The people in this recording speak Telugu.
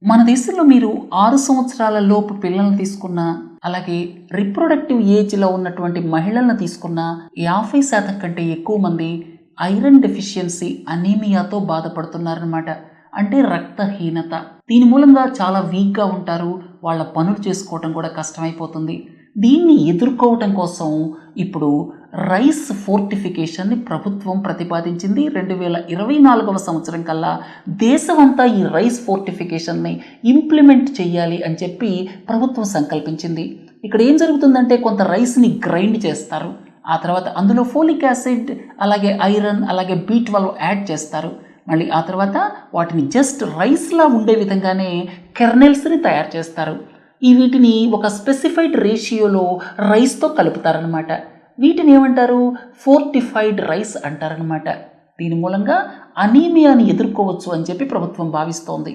మన దేశంలో మీరు 6 సంవత్సరాల లోపు పిల్లల్ని తీసుకున్నా, అలాగే రిప్రొడక్టివ్ ఏజ్లో ఉన్నటువంటి మహిళలను తీసుకున్నా 50% కంటే ఎక్కువ మంది ఐరన్ డెఫిషియన్సీ అనీమియాతో బాధపడుతున్నారనమాట. అంటే రక్తహీనత. దీని మూలంగా చాలా వీక్గా ఉంటారు. వాళ్ళ పనులు చేసుకోవటం కూడా కష్టమైపోతుంది. దీన్ని ఎదుర్కోవటం కోసం ఇప్పుడు రైస్ ఫోర్టిఫికేషన్ని ప్రభుత్వం ప్రతిపాదించింది. 2024వ సంవత్సరం కల్లా దేశమంతా ఈ రైస్ ఫోర్టిఫికేషన్ని ఇంప్లిమెంట్ చేయాలి అని చెప్పి ప్రభుత్వం సంకల్పించింది. ఇక్కడ ఏం జరుగుతుందంటే కొంత రైస్ని గ్రైండ్ చేస్తారు. ఆ తర్వాత అందులో ఫోలిక్ యాసిడ్, అలాగే ఐరన్, అలాగే B12 యాడ్ చేస్తారు. మళ్ళీ ఆ తర్వాత వాటిని జస్ట్ రైస్లా ఉండే విధంగానే కెర్నెల్స్ని తయారు చేస్తారు. వీటిని ఒక స్పెసిఫైడ్ రేషియోలో రైస్తో కలుపుతారనమాట. వీటిని ఏమంటారు? ఫోర్టిఫైడ్ రైస్ అంటారనమాట. దీని మూలంగా అనీమియాని ఎదుర్కోవచ్చు అని చెప్పి ప్రభుత్వం భావిస్తోంది.